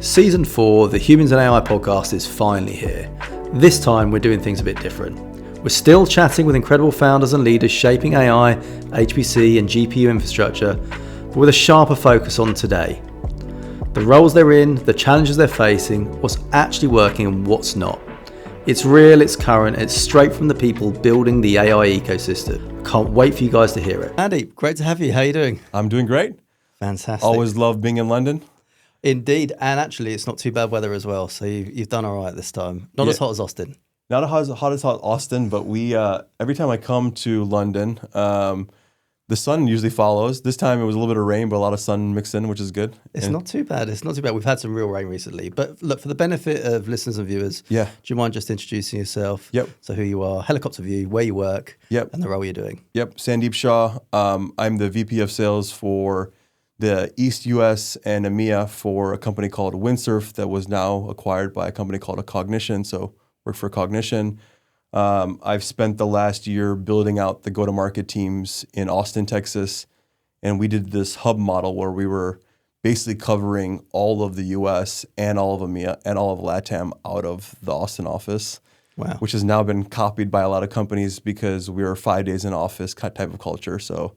Season 4 of the Humans and AI podcast is finally here. This time we're doing things a bit different. We're still chatting with incredible founders and leaders shaping AI, HPC and GPU infrastructure, but with a sharper focus on today. The roles they're in, the challenges they're facing, what's actually working and what's not. It's real, it's current, it's straight from the people building the AI ecosystem. I can't wait for you guys to hear it. Andy, great to have you. How are you doing? I'm doing great. Fantastic. Always love being in London. Indeed, and actually it's not too bad weather as well, so you've done all right this time. Not as hot as Austin. Not as hot as Austin, but we every time I come to London, the sun usually follows. This time it was a little bit of rain, but a lot of sun mixed in, which is good. It's not too bad. It's not too bad. We've had some real rain recently. But look, for the benefit of listeners and viewers, do you mind just introducing yourself? Yep. So who you are, helicopter view, where you work, and the role you're doing. Yep. Sandeep Shah. I'm the VP of Sales for the East US and EMEA for a company called Windsurf that was now acquired by a company called Cognition. So work for Cognition. I've spent the last year building out the go-to-market teams in Austin, Texas. And we did this hub model where we were basically covering all of the US and all of EMEA and all of LATAM out of the Austin office. Wow. Which has now been copied by a lot of companies because we were 5 days in office type of culture. So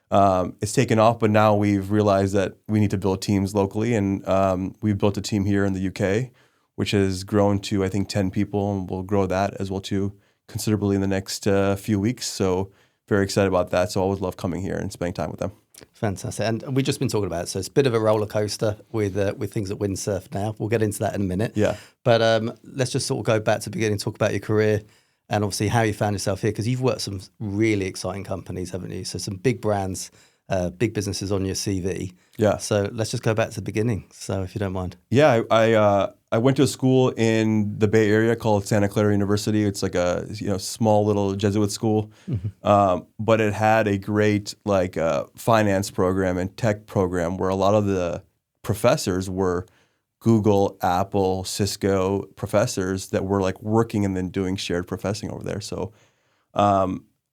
it's taken off, but now we've realized that we need to build teams locally. And we've built a team here in the UK, which has grown to, I think, 10 people, and we'll grow that as well too considerably in the next few weeks. So very excited about that. So I always love coming here and spending time with them. Fantastic. And we've just been talking about it. So it's a bit of a roller coaster with things at Windsurf now. We'll get into that in a minute. Yeah. But let's just sort of go back to the beginning, talk about your career and obviously how you found yourself here, because you've worked some really exciting companies, haven't you? So some big brands, big businesses on your CV. Yeah. So let's just go back to the beginning. So if you don't mind. Yeah, I went to a school in the Bay Area called Santa Clara University. It's like a small little Jesuit school, but it had a great finance program and tech program where a lot of the professors were Google, Apple, Cisco professors that were like working and then doing shared professing over there. So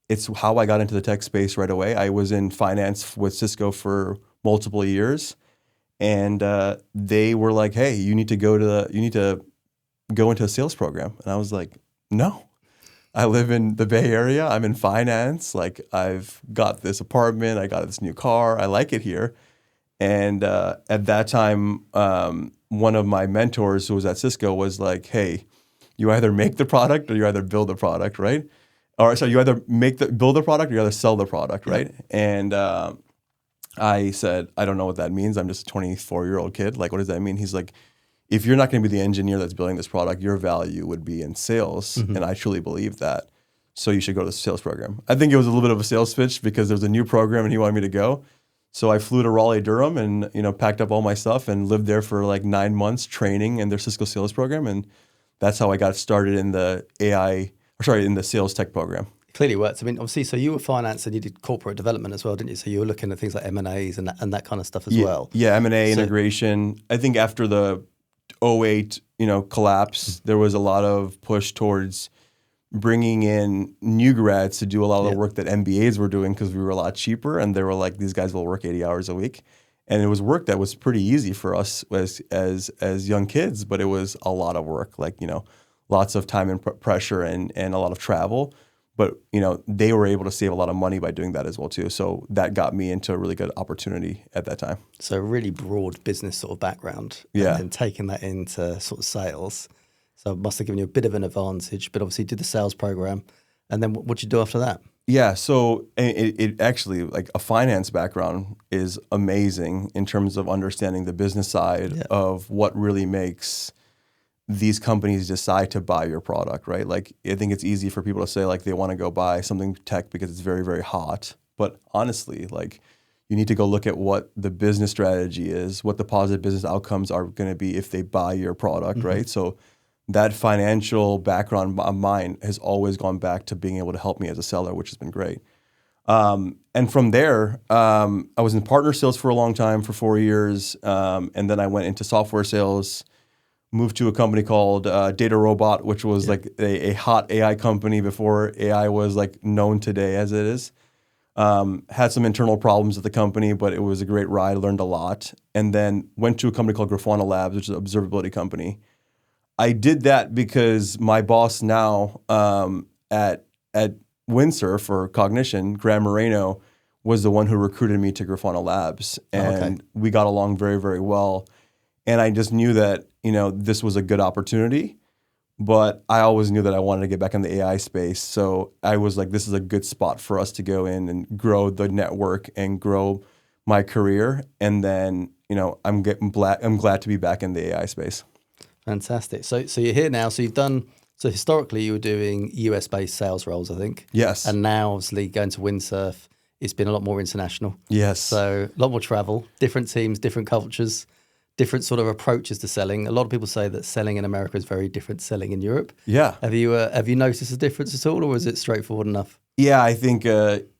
it's how I got into the tech space right away. I was in finance with Cisco for multiple years, and they were like, "Hey, you need to go into a sales program." And I was like, "No, I live in the Bay Area. I'm in finance. Like, I've got this apartment. I got this new car. I like it here." And at that time, one of my mentors who was at Cisco was like, "Hey, you either make the product or you either build the product, right? Or so you either build the product or you either sell the product, right?" And I said, "I don't know what that means. I'm just a 24-year-old kid. Like, what does that mean?" He's like, "If you're not going to be the engineer that's building this product, your value would be in sales." And I truly believe that. So you should go to the sales program. I think it was a little bit of a sales pitch because there was a new program and he wanted me to go. So I flew to Raleigh-Durham and packed up all my stuff and lived there for like 9 months training in their Cisco sales program. And that's how I got started in the in the sales tech program. Clearly worked. I mean, obviously, so you were finance and you did corporate development as well, didn't you? So you were looking at things like M&As and that kind of stuff as well. Yeah, M&A, integration. I think after the 2008, collapse, there was a lot of push towards bringing in new grads to do a lot of the work that MBAs were doing because we were a lot cheaper, and they were like, these guys will work 80 hours a week. And it was work that was pretty easy for us as young kids, but it was a lot of work, lots of time and pressure and a lot of travel. But, they were able to save a lot of money by doing that as well, too. So that got me into a really good opportunity at that time. So really broad business sort of background. Yeah. And then taking that into sort of sales. So it must have given you a bit of an advantage, but obviously did the sales program. And then what did you do after that? Yeah, so it actually, like a finance background is amazing in terms of understanding the business side of what really makes these companies decide to buy your product, right? Like, I think it's easy for people to say like they want to go buy something tech because it's very, very hot. But honestly, like, you need to go look at what the business strategy is, what the positive business outcomes are going to be if they buy your product, right? So that financial background of mine has always gone back to being able to help me as a seller, which has been great. And from there, I was in partner sales for a long time, for 4 years. And then I went into software sales, moved to a company called Data Robot, which was like a hot AI company before AI was like known today as it is. Had some internal problems at the company, but it was a great ride. Learned a lot, and then went to a company called Grafana Labs, which is an observability company. I did that because my boss now at Windsurf or Cognition, Graham Moreno, was the one who recruited me to Grafana Labs, and we got along very, very well. And I just knew that this was a good opportunity, but I always knew that I wanted to get back in the AI space. So I was like, this is a good spot for us to go in and grow the network and grow my career. And then I'm glad to be back in the AI space. Fantastic. So you're here now. So historically you were doing US based sales roles, I think. Yes. And now obviously going to Windsurf, it's been a lot more international. Yes. So a lot more travel, different teams, different cultures, different sort of approaches to selling. A lot of people say that selling in America is very different to selling in Europe. Yeah. Have you noticed a difference at all, or is it straightforward enough? Yeah, I think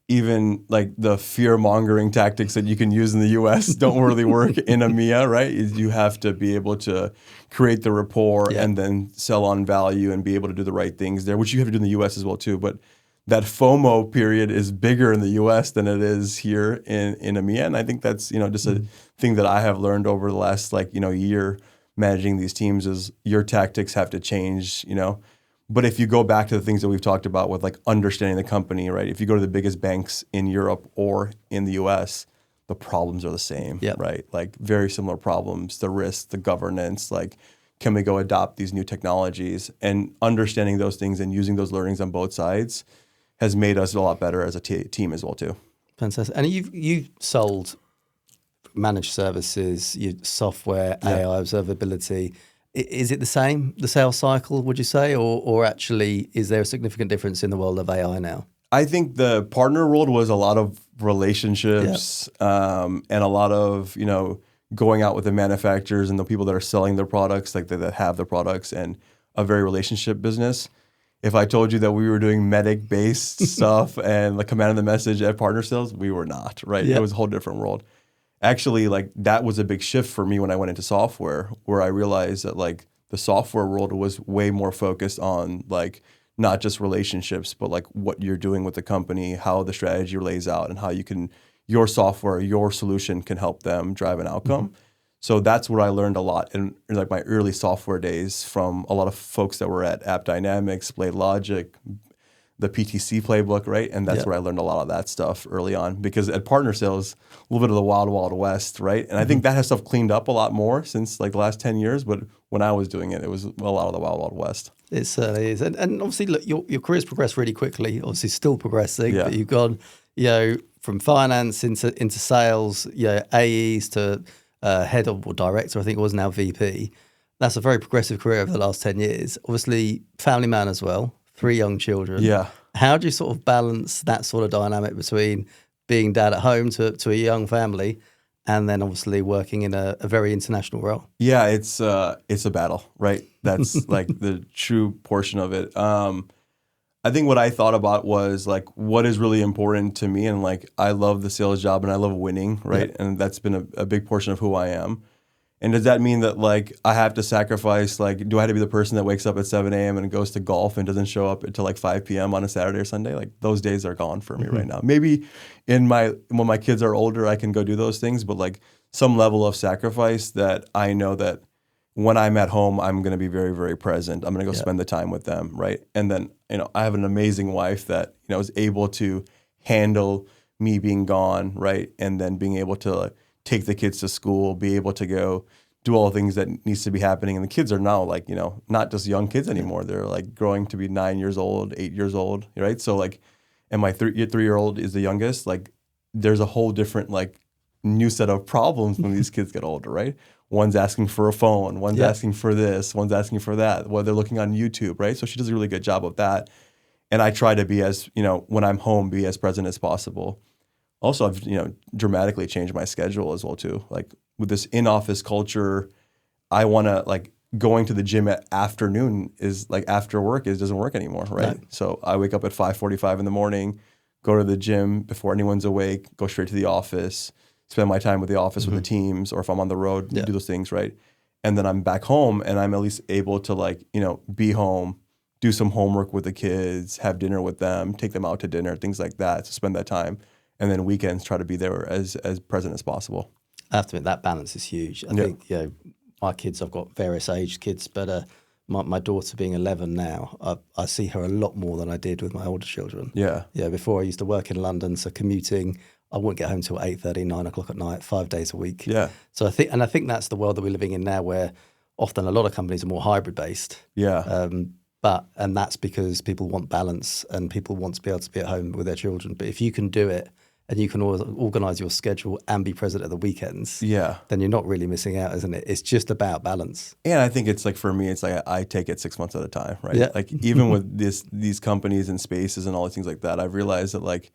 even like the fear-mongering tactics that you can use in the US don't really work in EMEA, right? You have to be able to create the rapport and then sell on value and be able to do the right things there, which you have to do in the US as well too. But that FOMO period is bigger in the US than it is here in EMEA. And I think that's, just a thing that I have learned over the last year managing these teams is your tactics have to change, But if you go back to the things that we've talked about with like understanding the company, right? If you go to the biggest banks in Europe or in the US, the problems are the same, right? Like very similar problems, the risk, the governance, like can we go adopt these new technologies, and understanding those things and using those learnings on both sides has made us a lot better as a team as well too. Fantastic. And you sold managed services, software, AI, observability. Is it the same, the sales cycle, would you say, or actually is there a significant difference in the world of AI now? I think the partner world was a lot of relationships and a lot of, going out with the manufacturers and the people that are selling their products, like that have the products, and a very relationship business. If I told you that we were doing medic-based stuff and the command of the message at partner sales, we were not, right? It was a whole different world. Actually, like that was a big shift for me when I went into software, where I realized that like the software world was way more focused on like not just relationships, but like what you're doing with the company, how the strategy lays out, and how your software, your solution can help them drive an outcome. So that's where I learned a lot in like my early software days from a lot of folks that were at App Dynamics, Blade Logic, the PTC playbook, right? And that's where I learned a lot of that stuff early on, because at partner sales, a little bit of the wild, wild west, right? And I think that has stuff cleaned up a lot more since like the last 10 years. But when I was doing it, it was a lot of the wild, wild west. It certainly is. And obviously, look, your career's progressed really quickly, obviously still progressing, but you've gone, from finance into sales, AEs to head of or director, I think it was, now VP. That's a very progressive career over the last 10 years. Obviously, family man as well, 3 young children. Yeah. How do you sort of balance that sort of dynamic between being dad at home to a young family and then obviously working in a very international role? Yeah, it's a battle, right? That's like the true portion of it. I think what I thought about was like, what is really important to me? And like, I love the sales job and I love winning, right? Yep. And that's been a big portion of who I am. And does that mean that like I have to sacrifice, like, do I have to be the person that wakes up at 7 a.m. and goes to golf and doesn't show up until like 5 p.m. on a Saturday or Sunday? Like those days are gone for me right now. Maybe when my kids are older, I can go do those things, but like some level of sacrifice that I know that when I'm at home, I'm going to be very, very present. I'm going to go spend the time with them, right? And then, I have an amazing wife that, is able to handle me being gone, right? And then being able to take the kids to school, be able to go do all the things that needs to be happening. And the kids are now like, not just young kids anymore. They're like growing to be 9 years old, 8 years old, right? So like, and my 3-year-old is the youngest. Like there's a whole different like new set of problems when these kids get older, right? One's asking for a phone, one's asking for this, one's asking for that. Well, they're looking on YouTube, right? So she does a really good job of that. And I try to be as, when I'm home, be as present as possible. Also, I've, dramatically changed my schedule as well too. Like with this in-office culture, I want to like going to the gym at afternoon is like after work doesn't work anymore, right? So I wake up at 5:45 in the morning, go to the gym before anyone's awake, go straight to the office, spend my time with the office with the teams, or if I'm on the road, do those things, right? And then I'm back home and I'm at least able to like, be home, do some homework with the kids, have dinner with them, take them out to dinner, things like that, to spend that time. and then weekends try to be there as present as possible. I have to admit that balance is huge. I think my kids, I've got various aged kids, but my daughter being 11 now, I see her a lot more than I did with my older children. Yeah. Before I used to work in London, so commuting, I wouldn't get home till 8:30, 9 o'clock at night, 5 days a week. Yeah. So I think that's the world that we're living in now, where often a lot of companies are more hybrid based. Yeah. And that's because people want balance and people want to be able to be at home with their children. But if you can do it and you can organise your schedule and be present at the weekends, then you're not really missing out, isn't it? It's just about balance. And I think it's like, for me, it's like I take it 6 months at a time, right? Yeah. Like even with these companies and spaces and all these things like that, I've realized that like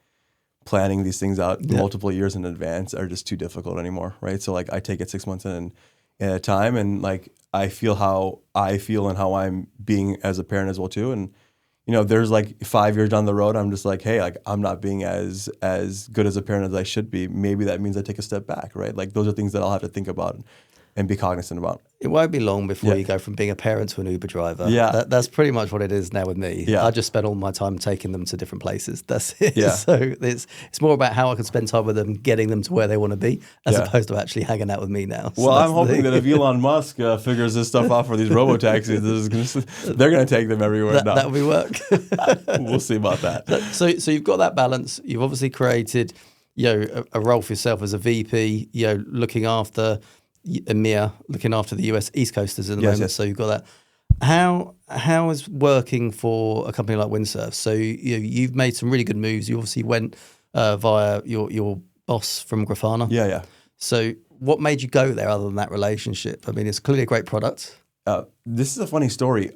planning these things out multiple years in advance are just too difficult anymore, right? So like I take it 6 months at a time, and like I feel how I feel and how I'm being as a parent as well too. And you know, there's like 5 years down the road, I'm just like, hey, like I'm not being as good as a parent as I should be. Maybe that means I take a step back, right? Like those are things that I'll have to think about and be cognizant about. It won't be long before you go from being a parent to an Uber driver. Yeah. That's pretty much what it is now with me. Yeah. I just spend all my time taking them to different places. That's it. Yeah. So it's more about how I can spend time with them, getting them to where they want to be, as opposed to actually hanging out with me now. Well, I'm hoping that if Elon Musk figures this stuff out for these robo-taxis, they're going to take them everywhere. That would be work. We'll see about that. So you've got that balance. You've obviously created, a role for yourself as a VP, looking after EMEA, looking after the US East Coasters at the moment. Yes. So you've got that. How is working for a company like Windsurf? So you've made some really good moves. You obviously went via your boss from Grafana. Yeah. So what made you go there other than that relationship? I mean, it's clearly a great product. This is a funny story.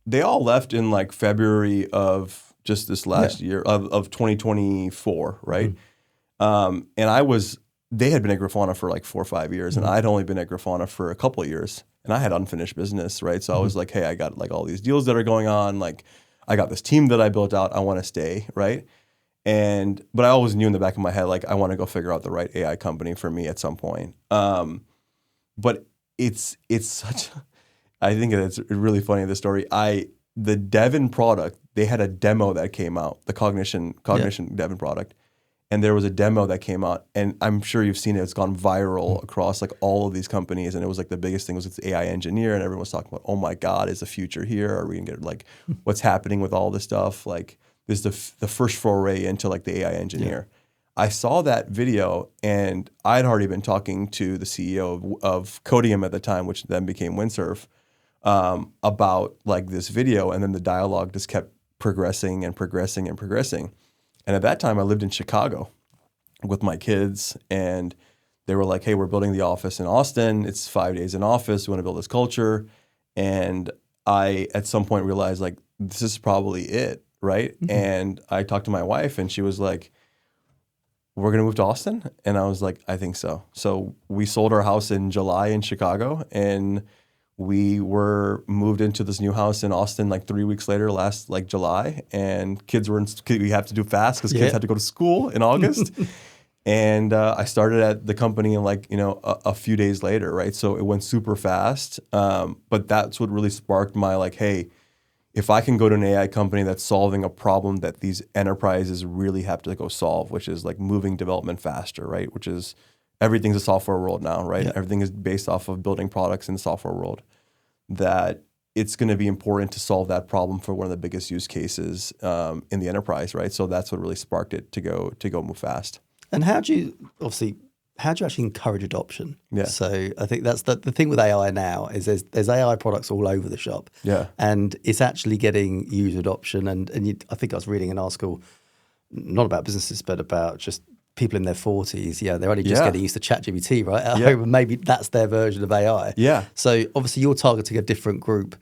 They all left in like February of just this last year of 2024, right? And they had been at Grafana for like 4 or 5 years, and I'd only been at Grafana for a couple of years, and I had unfinished business, right? So I was like, hey, I got like all these deals that are going on. Like I got this team that I built out. I want to stay, right? But I always knew in the back of my head, like I want to go figure out the right AI company for me at some point. But it's such, I think it's really funny, the story. The Devon product, they had a demo that came out, the Cognition Devon product. And there was a demo that came out, and I'm sure you've seen it. It's gone viral across like all of these companies, and it was like the biggest thing was it's AI engineer, and everyone was talking about, oh my God, is the future here? Are we gonna get like what's happening with all this stuff? Like this is the first foray into like the AI engineer. Yeah. I saw that video, and I'd already been talking to the CEO of Codium at the time, which then became Windsurf, about like this video, and then the dialogue just kept progressing and progressing and progressing. And at that time, I lived in Chicago with my kids, and they were like, hey, we're building the office in Austin. It's 5 days in office. We want to build this culture. And I, at some point, realized, like, this is probably it, right? Mm-hmm. And I talked to my wife, and she was like, we're going to move to Austin? And I was like, I think so. So we sold our house in July in Chicago, and we were moved into this new house in Austin like 3 weeks later, last like July, and we have to do fast because kids had to go to school in August. And I started at the company in like, a few days later, right? So it went super fast. But that's what really sparked my like, hey, if I can go to an AI company that's solving a problem that these enterprises really have to go solve, which is like moving development faster, right? Which is everything's a software world now, right? Yeah. Everything is based off of building products in the software world. That it's going to be important to solve that problem for one of the biggest use cases in the enterprise, right? So that's what really sparked it to go move fast. And how do you actually encourage adoption? Yeah. So I think that's the thing with AI now is there's AI products all over the shop. Yeah. And it's actually getting user adoption. I think I was reading an article, not about businesses, but about just people in their 40s, they're only just getting used to ChatGPT, right? At home, and maybe that's their version of AI. Yeah. So obviously you're targeting a different group,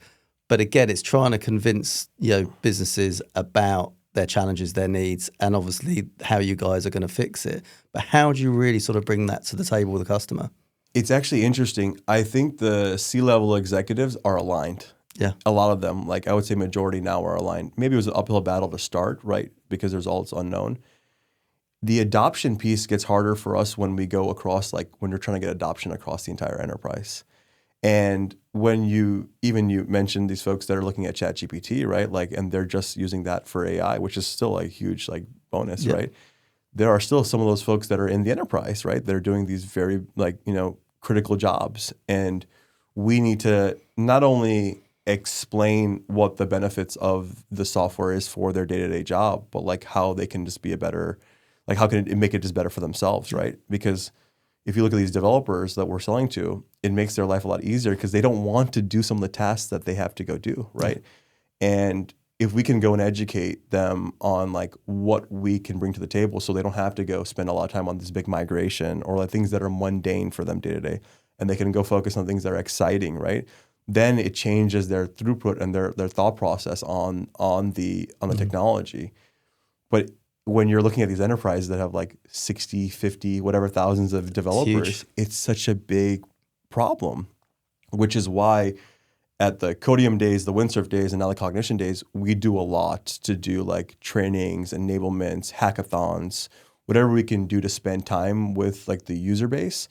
but again, it's trying to convince businesses about their challenges, their needs, and obviously how you guys are going to fix it. But how do you really sort of bring that to the table with the customer? It's actually interesting. I think the C-level executives are aligned. Yeah. A lot of them, like I would say majority now are aligned. Maybe it was an uphill battle to start, right? Because there's all it's unknown. The adoption piece gets harder for us when we go across, like when you're trying to get adoption across the entire enterprise. And when you mentioned these folks that are looking at ChatGPT, right? Like, and they're just using that for AI, which is still a huge like bonus, right? there are still some of those folks that are in the enterprise, right? They're doing these very critical jobs. And we need to not only explain what the benefits of the software is for their day-to-day job, but like how they can just be how can it make it just better for themselves, right? Because if you look at these developers that we're selling to, it makes their life a lot easier because they don't want to do some of the tasks that they have to go do, right? And if we can go and educate them on like what we can bring to the table so they don't have to go spend a lot of time on this big migration or like things that are mundane for them day to day, and they can go focus on things that are exciting, right? Then it changes their throughput and their thought process on the technology. But when you're looking at these enterprises that have like 60, 50, whatever thousands of developers, it's such a big problem, which is why at the Codium days, the Windsurf days, and now the Cognition days, we do a lot to do like trainings, enablements, hackathons, whatever we can do to spend time with like the user base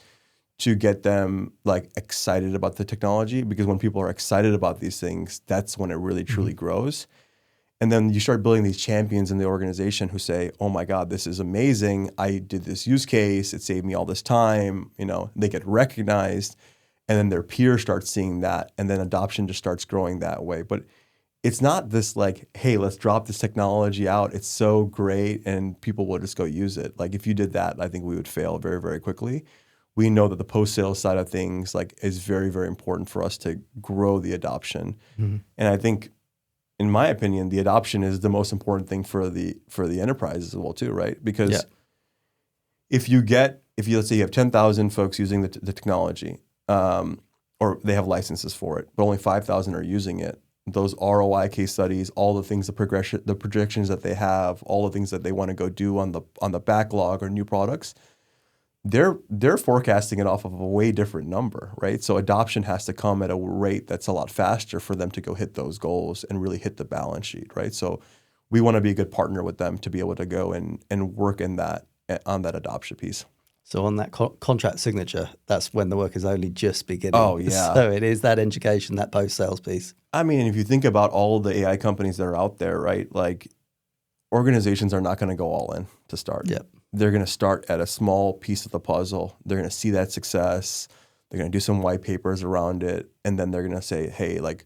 to get them like excited about the technology. Because when people are excited about these things, that's when it really truly grows. And then you start building these champions in the organization who say, oh my God, this is amazing. I did this use case. It saved me all this time. They get recognized. And then their peers start seeing that. And then adoption just starts growing that way. But it's not this like, hey, let's drop this technology out. It's so great. And people will just go use it. Like if you did that, I think we would fail very, very quickly. We know that the post-sales side of things like is very, very important for us to grow the adoption. And I think, in my opinion, the adoption is the most important thing for the enterprise as well too, right? Because if let's say you have 10,000 folks using the technology, or they have licenses for it, but only 5,000 are using it, those ROI case studies, all the things, the projections that they have, all the things that they want to go do on the backlog or new products, they're forecasting it off of a way different number, right? So adoption has to come at a rate that's a lot faster for them to go hit those goals and really hit the balance sheet, right? So we want to be a good partner with them to be able to go and work on that adoption piece. So on that contract signature, that's when the work is only just beginning. Oh, yeah. So it is that education, that post-sales piece. I mean, if you think about all the AI companies that are out there, right? Like organizations are not going to go all in to start. Yep. They're going to start at a small piece of the puzzle. They're going to see that success. They're going to do some white papers around it. And then they're going to say, hey, like,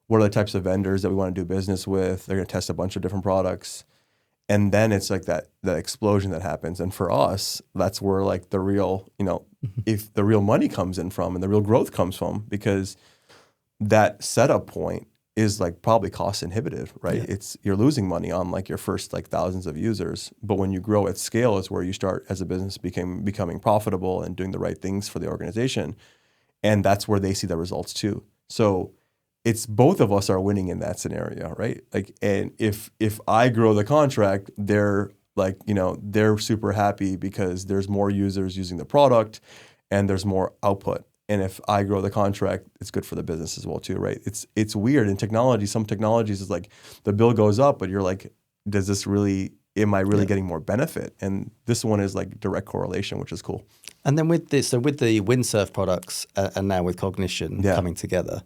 what are the types of vendors that we want to do business with? They're going to test a bunch of different products. And then it's like that explosion that happens. And for us, that's where like the real, if the real money comes in from and the real growth comes from, because that setup point is like probably cost inhibitive, right? Yeah. You're losing money on like your first like thousands of users. But when you grow at scale is where you start as a business becoming profitable and doing the right things for the organization. And that's where they see the results too. So it's both of us are winning in that scenario, right? Like, and if I grow the contract, they're like, they're super happy because there's more users using the product and there's more output. And if I grow the contract, it's good for the business as well too, right? It's weird in technology. Some technologies is like the bill goes up, but you're like, am I really getting more benefit? And this one is like direct correlation, which is cool. And then with the Windsurf products and now with Cognition coming together,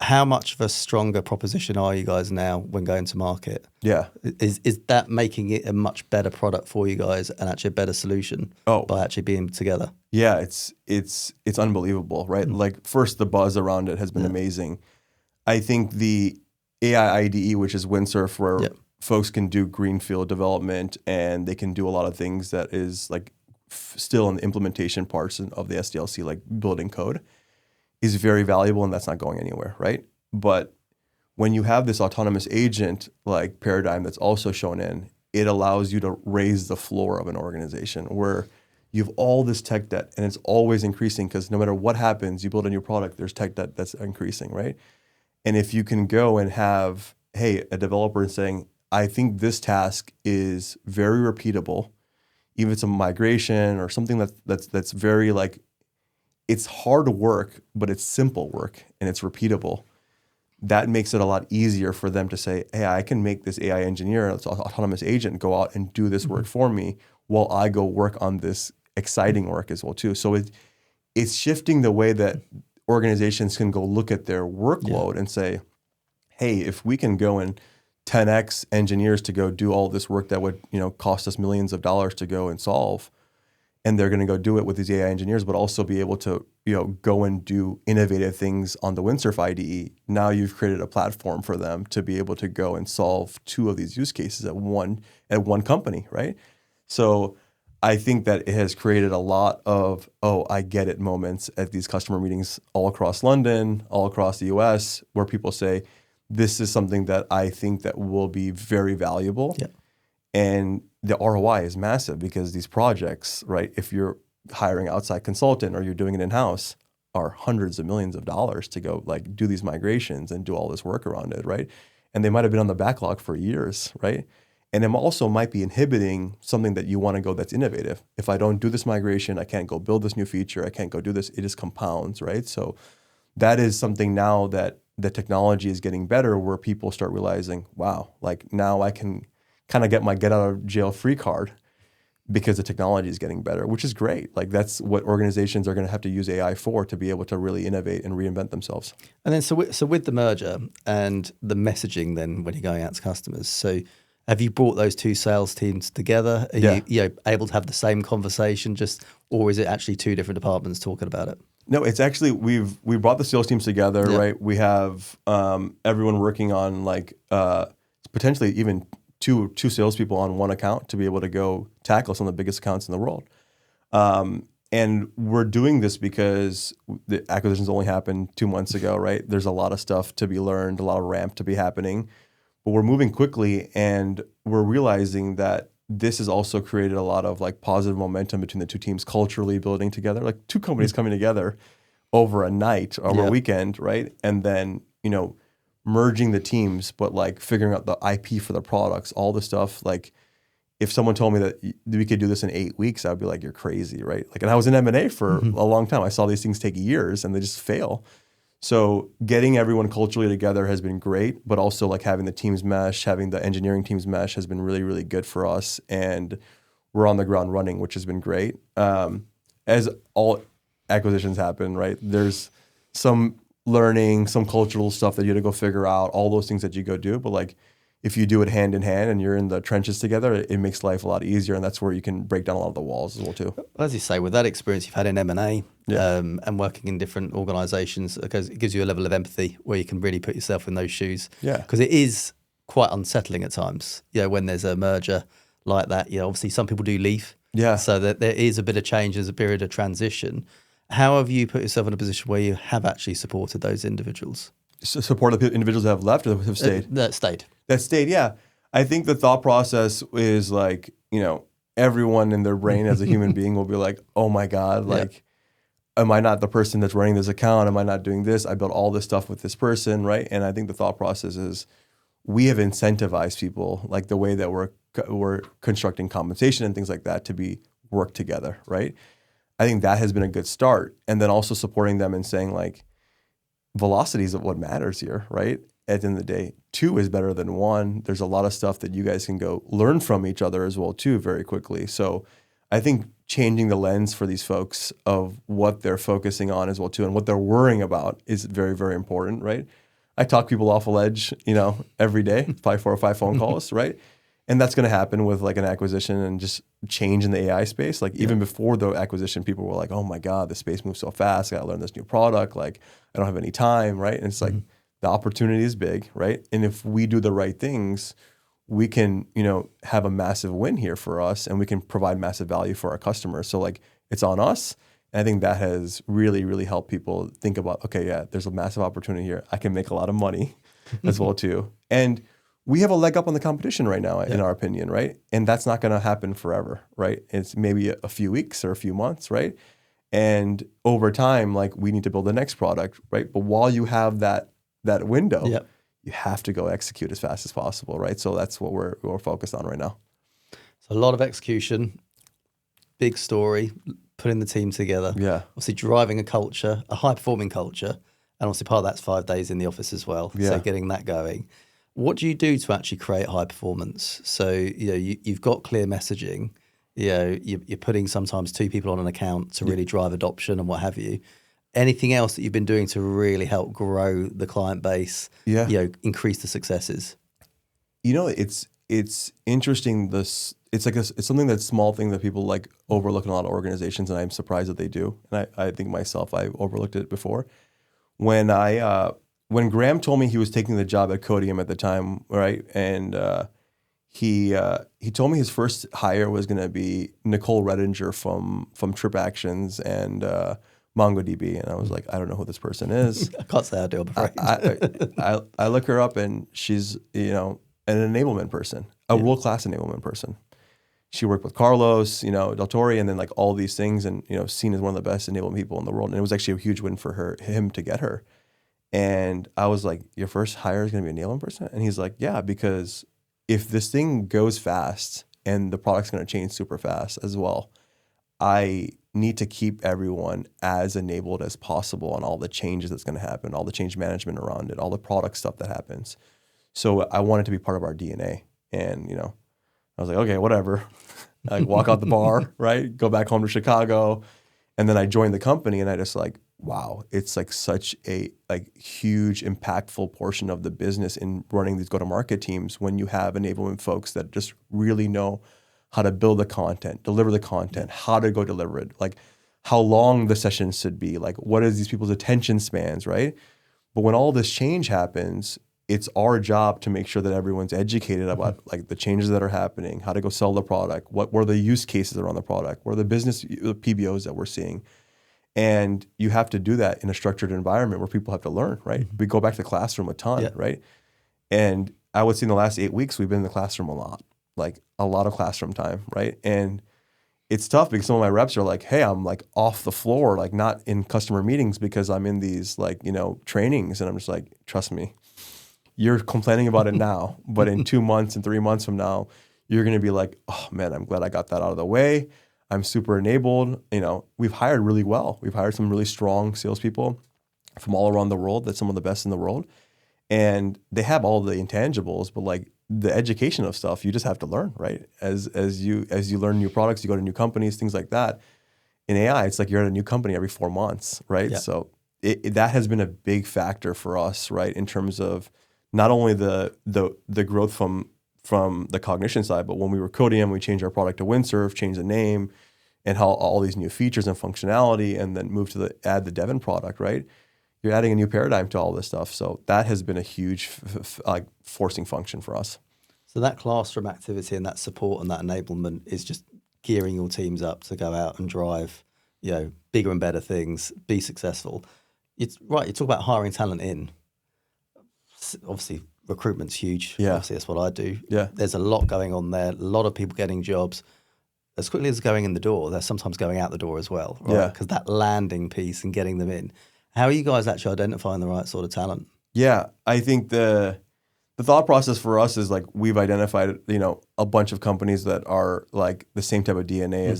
how much of a stronger proposition are you guys now when going to market? Yeah. Is that making it a much better product for you guys and actually a better solution by actually being together? Yeah, it's unbelievable, right? Like first the buzz around it has been amazing. I think the AI IDE, which is Windsurf, where folks can do greenfield development and they can do a lot of things that is like still in the implementation parts of the SDLC, like building code, is very valuable, and that's not going anywhere, right? But when you have this autonomous agent like paradigm that's also shown in, it allows you to raise the floor of an organization where you have all this tech debt and it's always increasing because no matter what happens, you build a new product, there's tech debt that's increasing, right? And if you can go and have, a developer saying, I think this task is very repeatable, even if it's a migration or something that's very like, it's hard work, but it's simple work and it's repeatable. That makes it a lot easier for them to say, hey, I can make this AI engineer, this autonomous agent go out and do this work for me while I go work on this exciting work as well too. So it's shifting the way that organizations can go look at their workload and say, hey, if we can go and 10x engineers to go do all this work that would, cost us millions of dollars to go and solve. And they're going to go do it with these AI engineers, but also be able to, go and do innovative things on the Windsurf IDE. Now you've created a platform for them to be able to go and solve 2 of these use cases at one company, right? So I think that it has created a lot of, oh, I get it moments at these customer meetings all across London, all across the US, where people say, this is something that I think that will be very valuable. Yeah. And the ROI is massive because these projects, right, if you're hiring outside consultant or you're doing it in-house, are hundreds of millions of dollars to go like do these migrations and do all this work around it, right? And they might have been on the backlog for years, right? And it also might be inhibiting something that you want to go that's innovative. If I don't do this migration, I can't go build this new feature, I can't go do this, it just compounds, right? So that is something now that the technology is getting better where people start realizing, wow, like now I can kind of get my get out of jail free card because the technology is getting better, which is great. Like that's what organizations are going to have to use AI for, to be able to really innovate and reinvent themselves. And then so with the merger and the messaging then when you're going out to customers, so have you brought those 2 sales teams together? Are you able to have the same conversation or is it actually 2 different departments talking about it? No, it's actually, we brought the sales teams together, right? We have everyone working on like potentially even two salespeople on one account to be able to go tackle some of the biggest accounts in the world. And we're doing this because the acquisitions only happened 2 months ago, right? There's a lot of stuff to be learned, a lot of ramp to be happening, but we're moving quickly and we're realizing that this has also created a lot of like positive momentum between the 2 teams culturally building together, like 2 companies coming together over a night, over a weekend, right? And then, merging the teams, but like figuring out the IP for the products, all the stuff. Like if someone told me that we could do this in 8 weeks, I'd be like, you're crazy, right? Like, and I was in M&A for a long time. I saw these things take years and they just fail. So getting everyone culturally together has been great, but also like having the teams mesh, having the engineering teams mesh has been really, really good for us. And we're on the ground running, which has been great. As all acquisitions happen, right? There's some learning, some cultural stuff that you had to go figure out, all those things that you go do. But like if you do it hand in hand and you're in the trenches together, it makes life a lot easier. And that's where you can break down a lot of the walls as well too. As you say, with that experience you've had in M&A and working in different organisations, because it gives you a level of empathy where you can really put yourself in those shoes. Yeah. Because it is quite unsettling at times, when there's a merger like that. Obviously some people do leave. Yeah. So that there is a bit of change, there's a period of transition. How have you put yourself in a position where you have actually supported those individuals? Support the individuals that have left or have stayed? That stayed. That stayed, yeah. I think the thought process is like, everyone in their brain as a human being will be like, oh my God, like, am I not the person that's running this account? Am I not doing this? I built all this stuff with this person, right? And I think the thought process is we have incentivized people, like the way that we're constructing compensation and things like that to be work together, right? I think that has been a good start. And then also supporting them and saying like, velocity is what matters here, right? At the end of the day, 2 is better than 1. There's a lot of stuff that you guys can go learn from each other as well too very quickly. So I think changing the lens for these folks of what they're focusing on as well too and what they're worrying about is very, very important, right? I talk people off a ledge, every day, probably 4 or 5 phone calls, right? And that's going to happen with like an acquisition and just change in the AI space. Like even before the acquisition, people were like, oh my God, the space moves so fast. I got to learn this new product. Like I don't have any time, right? And it's like the opportunity is big, right? And if we do the right things, we can, have a massive win here for us and we can provide massive value for our customers. So like it's on us. And I think that has really, really helped people think about, okay, yeah, there's a massive opportunity here. I can make a lot of money as well too. And we have a leg up on the competition right now, in our opinion, right? And that's not going to happen forever, right? It's maybe a few weeks or a few months, right? And over time, like we need to build the next product, right? But while you have that window, you have to go execute as fast as possible, right? So that's what we're focused on right now. So a lot of execution, big story, putting the team together. Yeah. Obviously driving a culture, a high-performing culture, and obviously part of that's 5 days in the office as well. Yeah. So getting that going. What do you do to actually create high performance? So, you've got clear messaging, you're putting sometimes 2 people on an account to really drive adoption and what have you. Anything else that you've been doing to really help grow the client base, increase the successes? It's interesting. It's something that's small thing that people like overlook in a lot of organizations, and I'm surprised that they do. And I think myself, I overlooked it before. When Graham told me he was taking the job at Codium at the time, right? And he told me his first hire was going to be Nicole Redinger from TripActions and MongoDB, and I was like, I don't know who this person is. I can't say I do, I'm afraid. I look her up, and she's an enablement person, a world-class enablement person. She worked with Carlos, Del Torre, and then like all these things, and seen as one of the best enablement people in the world. And it was actually a huge win for him to get her. And I was like, your first hire is going to be an enablement person? And he's like, yeah, because if this thing goes fast and the product's going to change super fast as well, I need to keep everyone as enabled as possible on all the changes that's going to happen, all the change management around it, all the product stuff that happens. So I want it to be part of our DNA. And, I was like, okay, whatever. I walk out the bar, right? Go back home to Chicago. And then I joined the company, and I just like, wow, it's like such a huge impactful portion of the business in running these go-to-market teams when you have enablement folks that just really know how to build the content, deliver the content, how to go deliver it, like how long the sessions should be, like what is these people's attention spans, right? But when all this change happens, it's our job to make sure that everyone's educated about like the changes that are happening, how to go sell the product, what are the use cases around the product, what are the business PBOs that we're seeing. And you have to do that in a structured environment where people have to learn, right? We go back to the classroom a ton, right? And I would say in the last 8 weeks, we've been in the classroom a lot of classroom time, right? And it's tough because some of my reps are like, hey, I'm like off the floor, like not in customer meetings because I'm in these trainings. And I'm just like, trust me, you're complaining about it now, but in 2 months and 3 months from now, you're going to be like, oh man, I'm glad I got that out of the way. I'm super enabled. We've hired really well. We've hired some really strong salespeople from all around the world. That's some of the best in the world. And they have all the intangibles, but like the education of stuff, you just have to learn, right? As you learn new products, you go to new companies, things like that. In AI, it's like you're at a new company every 4 months, right? Yeah. So that has been a big factor for us, right? In terms of not only the growth from the Cognition side, but when we were Codium, we changed our product to Windsurf, changed the name, and how all these new features and functionality, and then moved to add the Devon product, right? You're adding a new paradigm to all this stuff. So that has been a huge forcing function for us. So that classroom activity and that support and that enablement is just gearing your teams up to go out and drive, bigger and better things, be successful. It's right. You talk about hiring talent in. Obviously, recruitment's huge. Yeah. Obviously, that's what I do. Yeah. There's a lot going on there. A lot of people getting jobs. As quickly as going in the door, they're sometimes going out the door as well, right? Yeah. Because that landing piece and getting them in. How are you guys actually identifying the right sort of talent? Yeah, I think the thought process for us is like we've identified, a bunch of companies that are like the same type of DNA as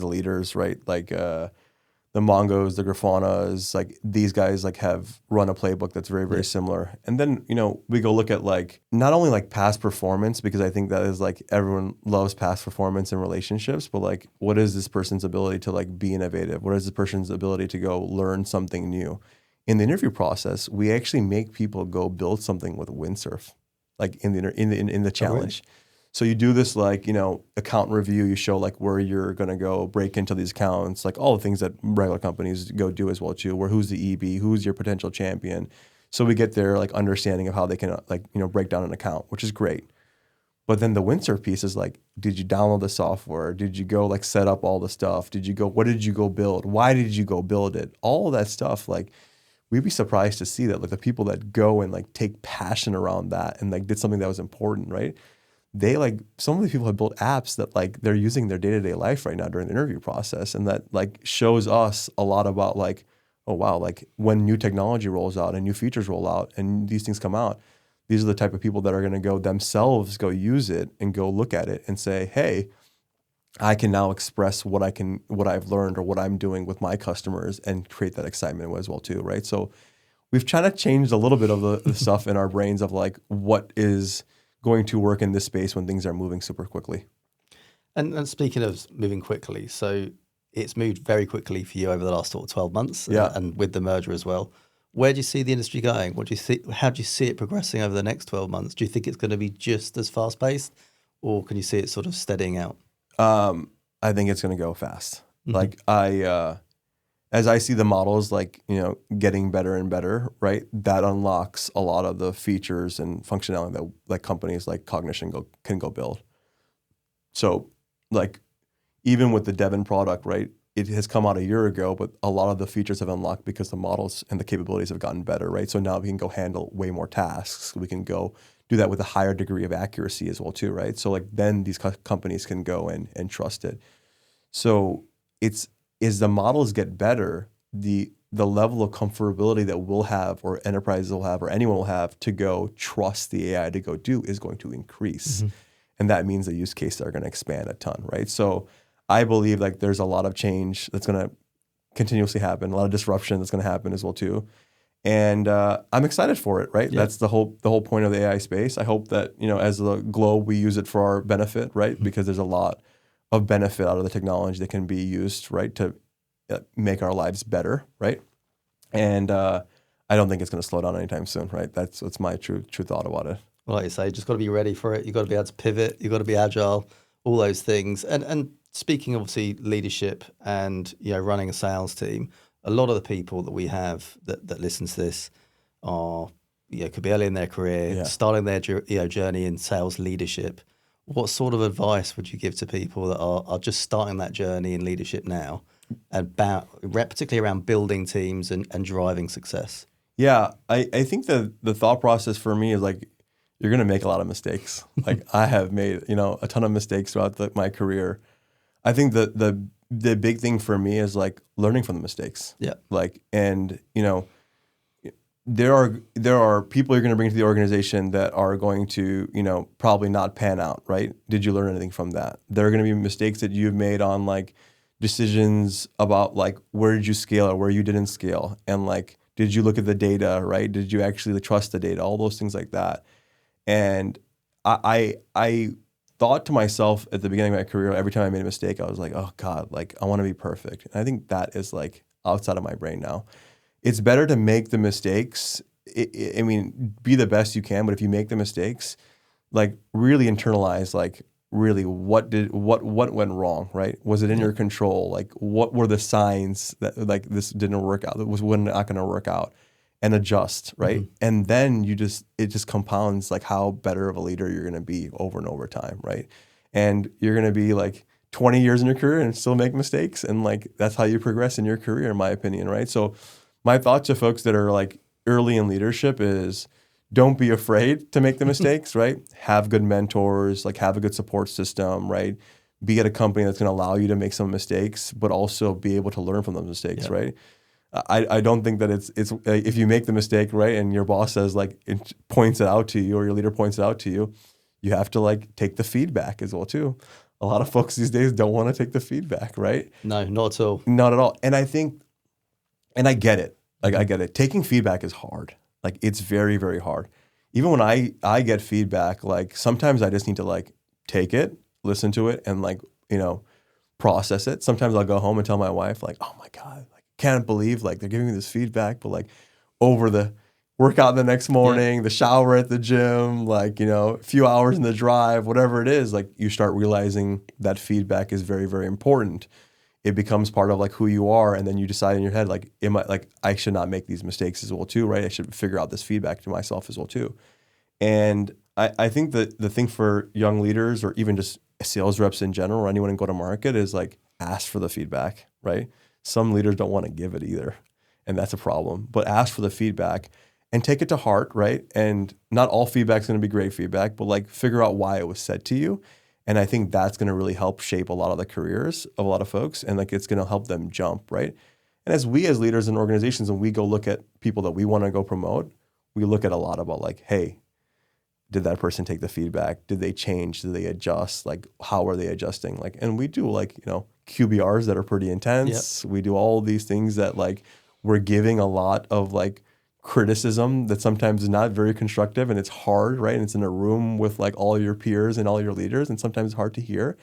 the leaders, right? Like the Mongos, the Grafanas, like these guys like have run a playbook that's very, very similar. And then, we go look at like not only like past performance, because I think that is like everyone loves past performance in relationships, but like what is this person's ability to like be innovative? What is this person's ability to go learn something new? In the interview process, we actually make people go build something with Windsurf, like in the challenge. Oh, really? So you do this like, account review, you show like where you're going to go break into these accounts, like all the things that regular companies go do as well too, where who's the EB, who's your potential champion. So we get their like understanding of how they can like, break down an account, which is great. But then the Windsurf piece is like, did you download the software? Did you go like set up all the stuff? What did you go build? Why did you go build it? All of that stuff, like we'd be surprised to see that like the people that go and like take passion around that and like did something that was important, right? They like some of these people have built apps that like they're using their day-to-day life right now during the interview process. And that like shows us a lot about like, oh wow, like when new technology rolls out and new features roll out and these things come out, these are the type of people that are going to go themselves go use it and go look at it and say, hey, I can now express what I've learned or what I'm doing with my customers and create that excitement as well too, right? So we've kind of changed a little bit of the stuff in our brains of like what is going to work in this space when things are moving super quickly. And speaking of moving quickly, so it's moved very quickly for you over the last sort of 12 months yeah. and with the merger as well. Where do you see the industry going? What do you see? How do you see it progressing over the next 12 months? Do you think it's going to be just as fast paced, or can you see it sort of steadying out? I think it's going to go fast. Like as I see the models, like, getting better and better, right? That unlocks a lot of the features and functionality that like companies like Cognition can go build. So like even with the Devon product, right? It has come out a year ago, but a lot of the features have unlocked because the models and the capabilities have gotten better, right? So now we can go handle way more tasks. We can go do that with a higher degree of accuracy as well too, right? So like then these companies can go and trust it. So as the models get better, the level of comfortability that we'll have or enterprises will have or anyone will have to go trust the AI to go do is going to increase. And that means the use cases are going to expand a ton, right? So I believe like there's a lot of change that's going to continuously happen, a lot of disruption that's going to happen as well too. And I'm excited for it, right? Yeah. That's the whole point of the AI space. I hope that, as the globe, we use it for our benefit, right? Because there's a lot of benefit out of the technology that can be used, right, to make our lives better, right? And I don't think it's going to slow down anytime soon, right? That's my true thought about it. Well, like you say, just got to be ready for it. You've got to be able to pivot. You've got to be agile, all those things. And speaking obviously leadership and running a sales team, a lot of the people that we have that listen to this are could be early in their career, starting their journey in sales leadership. What sort of advice would you give to people that are just starting that journey in leadership now, particularly around building teams and driving success? Yeah, I think the thought process for me is like, you're going to make a lot of mistakes. Like I have made, a ton of mistakes throughout my career. I think the big thing for me is like learning from the mistakes. Yeah. Like, and there are people you're going to bring to the organization that are going to, probably not pan out, right? Did you learn anything from that? There are going to be mistakes that you've made on like decisions about like where did you scale or where you didn't scale, and like did you look at the data, right? Did you actually trust the data? All those things like that. And I thought to myself at the beginning of my career, every time I made a mistake, I was like, oh God, like I want to be perfect. And I think that is like outside of my brain now. It's better to make the mistakes. Be the best you can, but if you make the mistakes, like really internalize, like really what went wrong, right? Was it in your control? Like what were the signs that like this didn't work out? That was not going to work out, and adjust, right? Mm-hmm. And then it just compounds like how better of a leader you're going to be over and over time, right? And you're going to be like 20 years in your career and still make mistakes, and like that's how you progress in your career, in my opinion, right? So my thought to folks that are like early in leadership is don't be afraid to make the mistakes, right? Have good mentors, like have a good support system, right? Be at a company that's going to allow you to make some mistakes, but also be able to learn from those mistakes, right? I don't think that it's if you make the mistake, right, and your boss says like points it out to you, or your leader points it out to you, you have to like take the feedback as well too. A lot of folks these days don't want to take the feedback, right? No, not at all. Not at all. And I think, and I get it. Like I get it. Taking feedback is hard. Like it's very, very hard. Even when I get feedback, like sometimes I just need to like take it, listen to it, and like, process it. Sometimes I'll go home and tell my wife like, oh my God, like can't believe like they're giving me this feedback, but like over the workout the next morning, the shower at the gym, like, a few hours in the drive, whatever it is, like you start realizing that feedback is very, very important. It becomes part of like who you are, and then you decide in your head like, I should not make these mistakes as well too, right? I should figure out this feedback to myself as well too. And I think that the thing for young leaders, or even just sales reps in general, or anyone in go-to-market, is like ask for the feedback, right? Some leaders don't want to give it either, and that's a problem. But ask for the feedback and take it to heart, right? And not all feedback is going to be great feedback, but like figure out why it was said to you. And I think that's going to really help shape a lot of the careers of a lot of folks, and like it's going to help them jump, right? And as leaders in organizations, and we go look at people that we want to go promote, we look at a lot about like, hey, did that person take the feedback? Did they change? Did they adjust? Like, how are they adjusting? Like, and we do like, QBRs that are pretty intense. Yep. We do all these things that like we're giving a lot of like criticism that sometimes is not very constructive, and it's hard, right? And it's in a room with like all your peers and all your leaders, and sometimes it's hard to hear.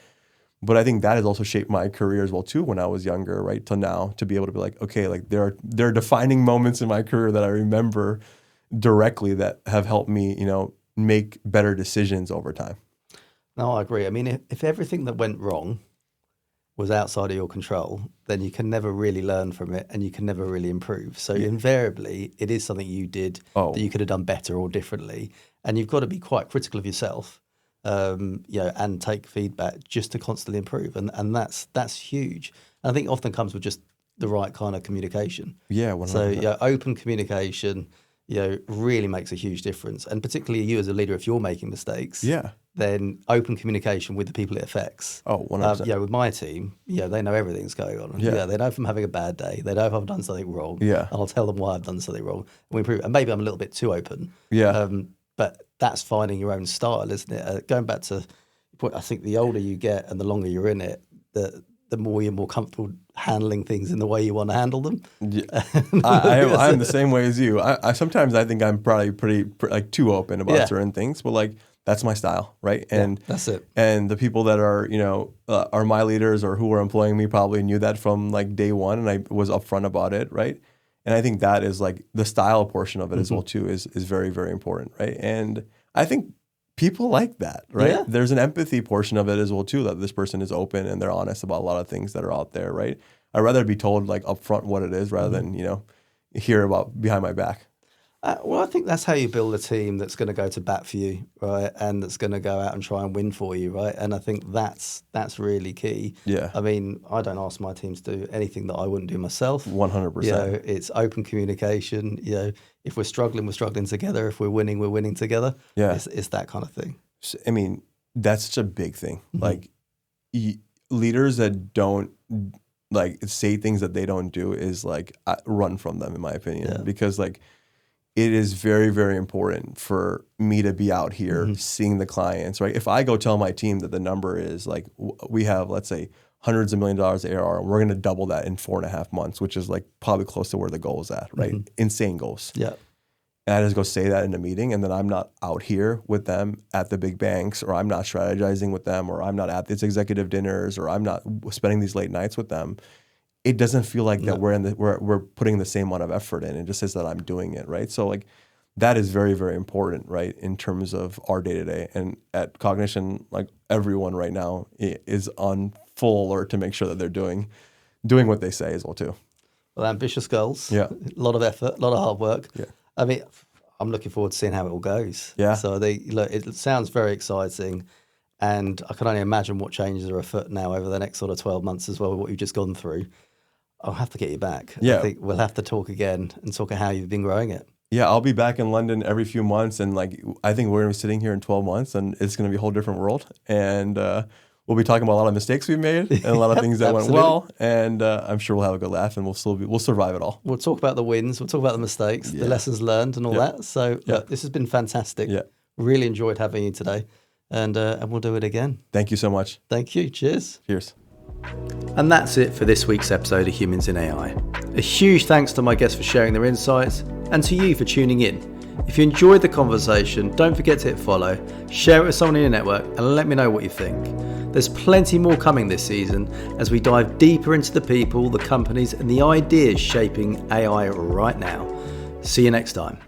But I think that has also shaped my career as well too when I was younger, right? Till now, to be able to be like, okay, like there are defining moments in my career that I remember directly that have helped me, make better decisions over time. No, I agree. I mean, if everything that went wrong was outside of your control, then you can never really learn from it and you can never really improve. So invariably, it is something you did that you could have done better or differently. And you've got to be quite critical of yourself, and take feedback just to constantly improve. And that's huge. And I think it often comes with just the right kind of communication. Yeah, 100%. So open communication, really makes a huge difference. And particularly you as a leader, if you're making mistakes, then open communication with the people it affects. Oh, 100%. With my team, they know everything's going on. They know if I'm having a bad day. They know if I've done something wrong. Yeah. I'll tell them why I've done something wrong. And we improve. And maybe I'm a little bit too open. Yeah. But that's finding your own style, isn't it? Going back to the point, I think the older you get and the longer you're in it, the more you're more comfortable handling things in the way you want to handle them. Yeah. I'm the same way as you. I sometimes I think I'm probably pretty like too open about certain things, but like that's my style, right? And that's it. And the people that are are my leaders or who are employing me probably knew that from like day one, and I was upfront about it, right? And I think that is like the style portion of it as well too is very, very important, right? And I think people like that, right? Yeah. There's an empathy portion of it as well too, that this person is open and they're honest about a lot of things that are out there, right? I'd rather be told like upfront what it is rather than, hear about behind my back. Well, I think that's how you build a team that's going to go to bat for you, right? And that's going to go out and try and win for you, right? And I think that's really key. Yeah. I mean, I don't ask my teams to do anything that I wouldn't do myself. 100%. It's open communication. If we're struggling together. If we're winning together. Yeah. It's that kind of thing. I mean, that's such a big thing. Like leaders that don't like say things that they don't do is like run from them, in my opinion, because like it is very, very important for me to be out here seeing the clients, right? If I go tell my team that the number is like, we have, let's say, hundreds of $1 millions of ARR, and we're going to double that in 4.5 months, which is like probably close to where the goal is at, right? Insane goals. Yeah. And I just go say that in a meeting, and then I'm not out here with them at the big banks, or I'm not strategizing with them, or I'm not at these executive dinners, or I'm not spending these late nights with them. It doesn't feel like that we're putting the same amount of effort in. It just says that I'm doing it, right? So like that is very, very important, right, in terms of our day-to-day. And at Cognition, like everyone right now is on full alert to make sure that they're doing what they say as well too. Well, ambitious goals. Yeah. A lot of effort, a lot of hard work. Yeah. I mean, I'm looking forward to seeing how it all goes. Yeah. So it sounds very exciting. And I can only imagine what changes are afoot now over the next sort of 12 months as well, what you've just gone through. I'll have to get you back. Yeah. I think we'll have to talk again and talk about how you've been growing it. Yeah, I'll be back in London every few months, and like I think we're going to be sitting here in 12 months, and it's going to be a whole different world. And we'll be talking about a lot of mistakes we made and a lot of things that went well. And I'm sure we'll have a good laugh, and we'll survive it all. We'll talk about the wins. We'll talk about the mistakes, the lessons learned, and all that. So look, this has been fantastic. Yeah. Really enjoyed having you today, and we'll do it again. Thank you so much. Thank you. Cheers. Cheers. And that's it for this week's episode of Humans in AI. A huge thanks to my guests for sharing their insights, and to you for tuning in. If you enjoyed the conversation, don't forget to hit follow, share it with someone in your network, and let me know what you think. There's plenty more coming this season as we dive deeper into the people, the companies, and the ideas shaping AI right now. See you next time.